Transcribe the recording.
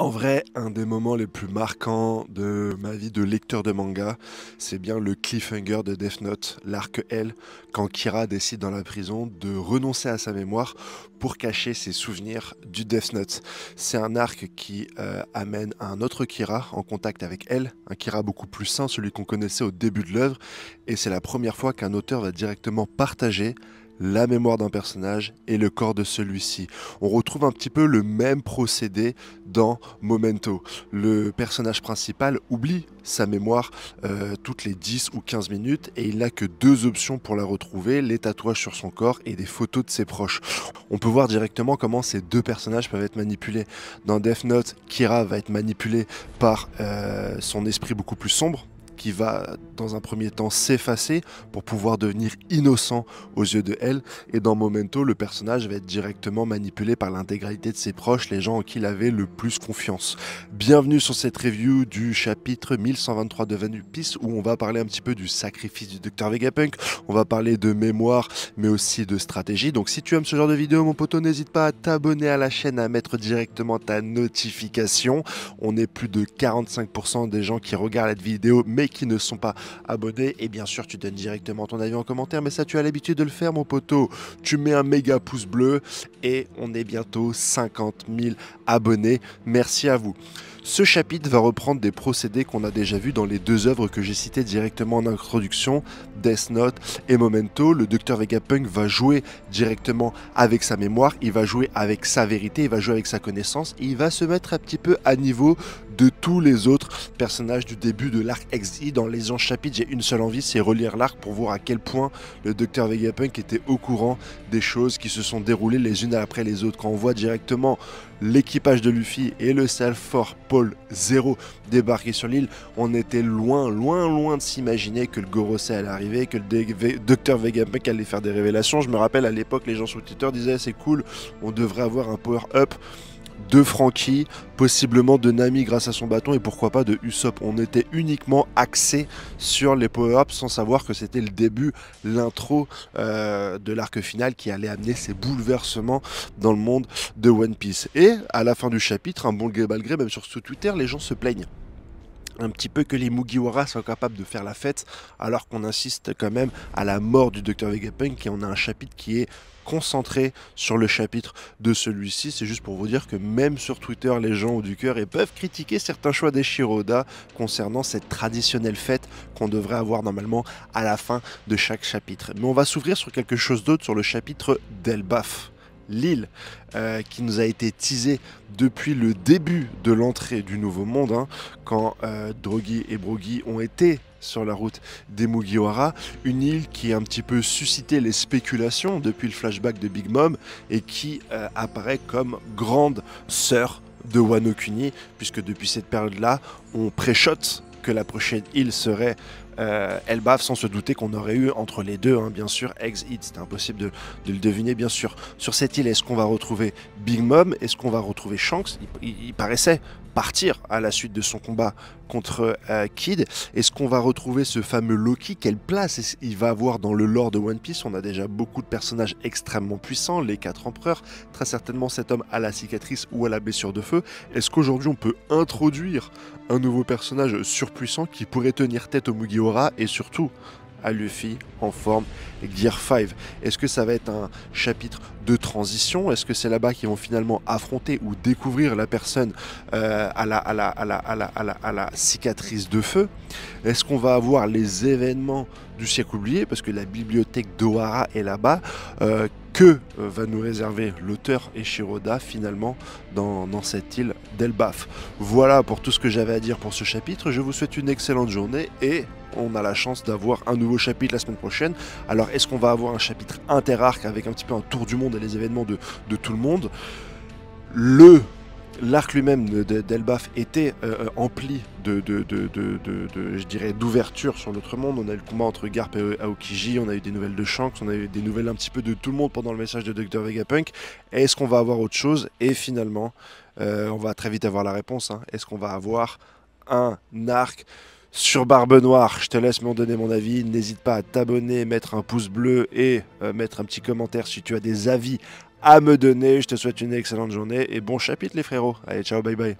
En vrai, un des moments les plus marquants de ma vie de lecteur de manga, c'est bien le cliffhanger de Death Note, l'arc L, quand Kira décide dans la prison de renoncer à sa mémoire pour cacher ses souvenirs du Death Note. C'est un arc qui amène un autre Kira en contact avec elle, un Kira beaucoup plus sain, celui qu'on connaissait au début de l'œuvre, et c'est la première fois qu'un auteur va directement partager la mémoire d'un personnage et le corps de celui-ci. On retrouve un petit peu le même procédé dans Memento. Le personnage principal oublie sa mémoire toutes les 10 ou 15 minutes et il n'a que deux options pour la retrouver, les tatouages sur son corps et des photos de ses proches. On peut voir directement comment ces deux personnages peuvent être manipulés. Dans Death Note, Kira va être manipulé par son esprit beaucoup plus sombre, qui va dans un premier temps s'effacer pour pouvoir devenir innocent aux yeux de elle. Et dans Memento, le personnage va être directement manipulé par l'intégralité de ses proches, les gens en qui il avait le plus confiance. Bienvenue sur cette review du chapitre 1123 de One Piece où on va parler un petit peu du sacrifice du Dr Vegapunk, on va parler de mémoire mais aussi de stratégie. Donc si tu aimes ce genre de vidéo mon poteau, n'hésite pas à t'abonner à la chaîne, à mettre directement ta notification. On est plus de 45% des gens qui regardent cette vidéo mais qui ne sont pas abonnés, et bien sûr tu donnes directement ton avis en commentaire, mais ça tu as l'habitude de le faire mon poteau. Tu mets un méga pouce bleu et on est bientôt 50 000 abonnés, merci à vous. Ce chapitre va reprendre des procédés qu'on a déjà vus dans les deux œuvres que j'ai citées directement en introduction, Death Note et Memento. Le Dr Vegapunk va jouer directement avec sa mémoire, il va jouer avec sa vérité, il va jouer avec sa connaissance, et il va se mettre un petit peu à niveau de tous les autres personnages du début de l'arc XI. Dans les 11 chapitres, j'ai une seule envie, c'est relire l'arc pour voir à quel point le Dr Vegapunk était au courant des choses qui se sont déroulées les unes après les autres. Quand on voit directement l'équipage de Luffy et le Sailor Paul Zero débarquer sur l'île, on était loin de s'imaginer que le Gorosei allait arriver, que le Dr Vegapunk allait faire des révélations. Je me rappelle à l'époque, les gens sur Twitter disaient c'est cool, on devrait avoir un power-up de Franky, possiblement de Nami grâce à son bâton et pourquoi pas de Usopp. On était uniquement axé sur les power-ups sans savoir que c'était le début, l'intro de l'arc final qui allait amener ces bouleversements dans le monde de One Piece. Et à la fin du chapitre, un bon gré mal gré, même sur ce Twitter, les gens se plaignent un petit peu que les Mugiwara soient capables de faire la fête alors qu'on insiste quand même à la mort du Dr Vegapunk, et on a un chapitre qui est concentré sur le chapitre de celui-ci. C'est juste pour vous dire que même sur Twitter, les gens ont du cœur et peuvent critiquer certains choix d'Eiichiro Oda concernant cette traditionnelle fête qu'on devrait avoir normalement à la fin de chaque chapitre. Mais on va s'ouvrir sur quelque chose d'autre, sur le chapitre d'Elbaf. L'île qui nous a été teasée depuis le début de l'entrée du Nouveau Monde, hein, quand Drogi et Brogy ont été sur la route des Mugiwara, une île qui a un petit peu suscité les spéculations depuis le flashback de Big Mom et qui apparaît comme grande sœur de Wano Kuni, puisque depuis cette période-là, on préchote que la prochaine île serait Elbaf, sans se douter qu'on aurait eu entre les deux, hein, bien sûr, Exit, c'était impossible de le deviner, bien sûr. Sur cette île, est-ce qu'on va retrouver Big Mom? Est-ce qu'on va retrouver Shanks? Il paraissait partir à la suite de son combat contre Kid. Est-ce qu'on va retrouver ce fameux Loki? Quelle place il va avoir dans le lore de One Piece? On a déjà beaucoup de personnages extrêmement puissants, les 4 empereurs, très certainement cet homme à la cicatrice ou à la blessure de feu. Est-ce qu'aujourd'hui on peut introduire un nouveau personnage surpuissant qui pourrait tenir tête au Mugiwara et surtout à Luffy en forme Gear 5? Est-ce que ça va être un chapitre de transition? Est-ce que c'est là-bas qu'ils vont finalement affronter ou découvrir la personne à la cicatrice de feu? Est-ce qu'on va avoir les événements du siècle oublié? Parce que la bibliothèque d'Ohara est là-bas. Que va nous réserver l'auteur Eiichiro Oda finalement dans cette île d'Elbaf? Voilà pour tout ce que j'avais à dire pour ce chapitre. Je vous souhaite une excellente journée et on a la chance d'avoir un nouveau chapitre la semaine prochaine. Alors est-ce qu'on va avoir un chapitre inter-arc avec un petit peu un tour du monde et les événements de tout le monde? L'arc lui-même d'Elbaf était empli je dirais, d'ouverture sur l'autre monde. On a eu le combat entre Garp et Aokiji, on a eu des nouvelles de Shanks, on a eu des nouvelles un petit peu de tout le monde pendant le message de Dr Vegapunk. Est-ce qu'on va avoir autre chose? Et finalement, on va très vite avoir la réponse, hein. Est-ce qu'on va avoir un arc sur Barbe Noire? Je te laisse m'en donner mon avis. N'hésite pas à t'abonner, mettre un pouce bleu et mettre un petit commentaire si tu as des avis à me donner. Je te souhaite une excellente journée et bon chapitre les frérots. Allez, ciao, bye bye.